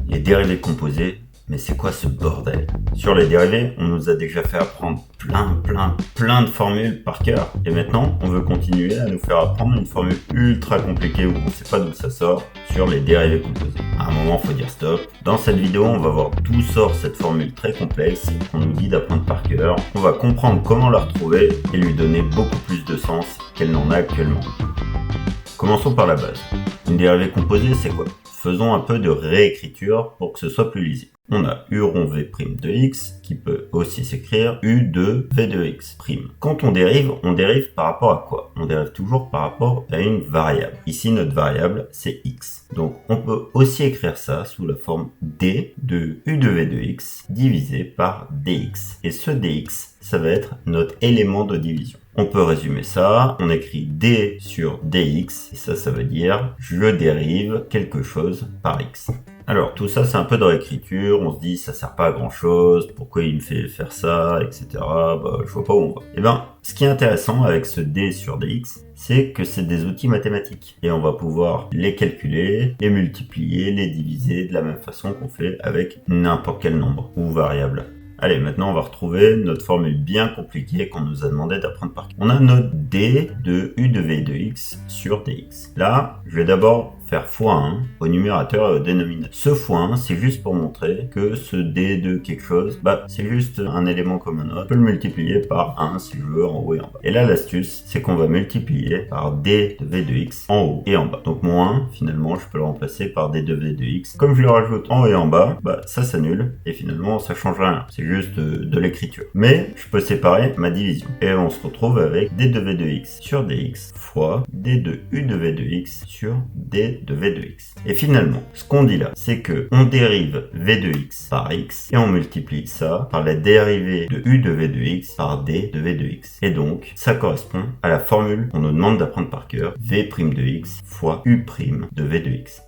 Les dérivés composés, mais c'est quoi ce bordel? Sur les dérivés, on nous a déjà fait apprendre plein de formules par cœur. Et maintenant, on veut continuer à nous faire apprendre une formule ultra compliquée où on ne sait pas d'où ça sort sur les dérivés composés. À un moment, faut dire stop. Dans cette vidéo, on va voir d'où sort cette formule très complexe qu'on nous dit d'apprendre par cœur. On va comprendre comment la retrouver et lui donner beaucoup plus de sens qu'elle n'en a actuellement. Commençons par la base. Une dérivée composée, c'est quoi? Faisons un peu de réécriture pour que ce soit plus lisible. On a u rond v' de x qui peut aussi s'écrire u de v de x'. Quand on dérive par rapport à quoi? On dérive toujours par rapport à une variable. Ici, notre variable, c'est x. Donc, on peut aussi écrire ça sous la forme d de u de v de x divisé par dx. Et ce dx, ça va être notre élément de division. On peut résumer ça, on écrit d sur dx, et ça veut dire je dérive quelque chose par x. Alors tout ça c'est un peu de réécriture, on se dit ça sert pas à grand chose, pourquoi il me fait faire ça, etc. Je vois pas où on va. Et ce qui est intéressant avec ce d sur dx, c'est que c'est des outils mathématiques. Et on va pouvoir les calculer, les multiplier, les diviser de la même façon qu'on fait avec n'importe quel nombre ou variable. Allez, maintenant on va retrouver notre formule bien compliquée qu'on nous a demandé d'apprendre par cœur. On a notre d de u de v de x sur dx. Là, je vais d'abord faire x1 au numérateur et au dénominateur. Ce x1, c'est juste pour montrer que ce d de quelque chose, c'est juste un élément comme un autre. Je peux le multiplier par 1 si je veux en haut et en bas. Et là, l'astuce, c'est qu'on va multiplier par d de v de x en haut et en bas. Donc mon 1, finalement, je peux le remplacer par d de v de x. Comme je le rajoute en haut et en bas, ça s'annule et finalement, ça change rien. C'est juste de l'écriture. Mais je peux séparer ma division. Et on se retrouve avec d de v de x sur dx fois d de u de v de x sur d de v de x. Et finalement, ce qu'on dit là, c'est que on dérive v de x par x et on multiplie ça par la dérivée de u de v de x par d de v de x. Et donc, ça correspond à la formule qu'on nous demande d'apprendre par cœur, v' de x fois u' de v de x.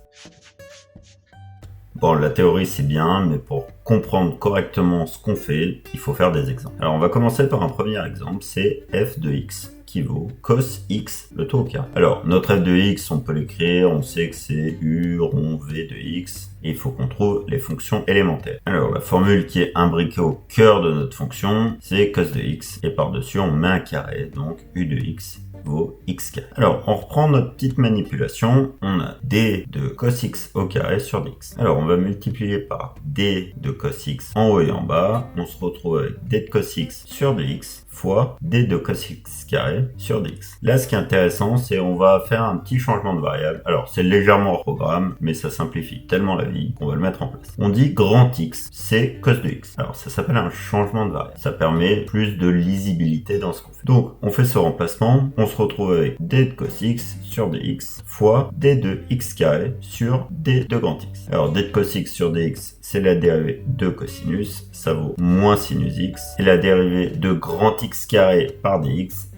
Bon, la théorie c'est bien, mais pour comprendre correctement ce qu'on fait, il faut faire des exemples. Alors on va commencer par un premier exemple, c'est f de x qui vaut cos x le tout au carré. Alors notre f de x, on peut l'écrire, on sait que c'est u rond v de x, et il faut qu'on trouve les fonctions élémentaires. Alors la formule qui est imbriquée au cœur de notre fonction, c'est cos de x, et par-dessus on met un carré, donc u de x vaut x carré. Alors, on reprend notre petite manipulation. On a d de cos x au carré sur dx. Alors, on va multiplier par d de cos x en haut et en bas. On se retrouve avec d de cos x sur dx fois d de cos x carré sur dx. Là, ce qui est intéressant, c'est on va faire un petit changement de variable. Alors, c'est légèrement hors programme, mais ça simplifie tellement la vie qu'on va le mettre en place. On dit grand x, c'est cos de x. Alors, ça s'appelle un changement de variable. Ça permet plus de lisibilité dans ce qu'on fait. Donc, on fait ce remplacement. On se retrouve avec d de cos x sur dx fois d de x carré sur d de grand x. Alors, d de cos x sur dx, c'est la dérivée de cosinus, ça vaut moins sinus x. Et la dérivée de grand x carré par dx,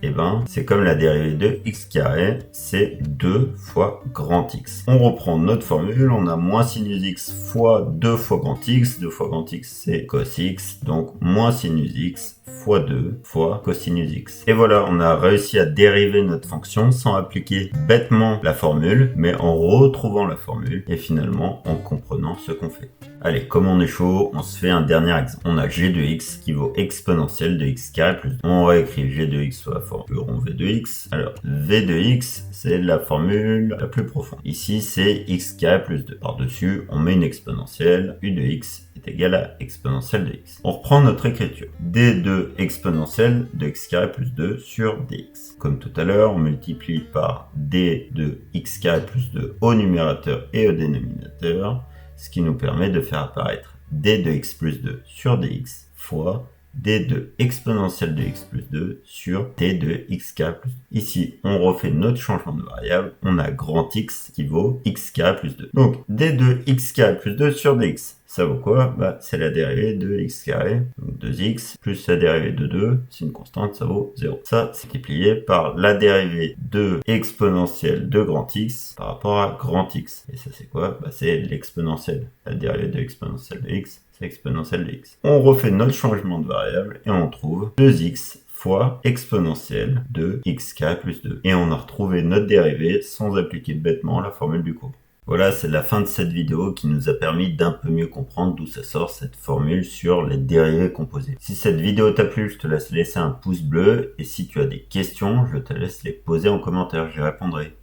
c'est comme la dérivée de x carré, c'est 2 fois grand x. On reprend notre formule, on a moins sinus x fois 2 fois grand x. 2 fois grand x, c'est cos x, donc moins sinus x fois 2 fois cosinus x. Et voilà, on a réussi à dériver notre fonction sans appliquer bêtement la formule, mais en retrouvant la formule et finalement en comprenant ce qu'on fait. Allez, comme on est chaud, on se fait un dernier exemple. On a g de x qui vaut exponentielle de x carré plus 2. On réécrit g de x sous la forme u rond v de x. Alors, v de x, c'est la formule la plus profonde. Ici, c'est x carré plus 2. Par-dessus, on met une exponentielle. U de x est égal à exponentielle de x. On reprend notre écriture. d de exponentielle de x carré plus 2 sur dx. Comme tout à l'heure, on multiplie par d de x carré plus 2 au numérateur et au dénominateur, ce qui nous permet de faire apparaître d de x plus 2 sur dx fois d de exponentielle de x plus 2 sur d de x carré plus 2. Ici, on refait notre changement de variable. On a grand x qui vaut x carré plus 2. Donc, d de x carré plus 2 sur dx. Ça vaut quoi? C'est la dérivée de x carré, donc 2x, plus la dérivée de 2, c'est une constante, ça vaut 0. Ça, c'est multiplié par la dérivée de exponentielle de grand x par rapport à grand x. Et ça, c'est quoi? C'est l'exponentielle. La dérivée de exponentielle de x, c'est exponentielle de x. On refait notre changement de variable et on trouve 2x fois exponentielle de x carré plus 2. Et on a retrouvé notre dérivée sans appliquer bêtement la formule du cours. Voilà, c'est la fin de cette vidéo qui nous a permis d'un peu mieux comprendre d'où ça sort cette formule sur les dérivés composés. Si cette vidéo t'a plu, je te laisse laisser un pouce bleu et si tu as des questions, je te laisse les poser en commentaire, j'y répondrai.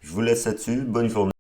Je vous laisse là-dessus, bonne journée.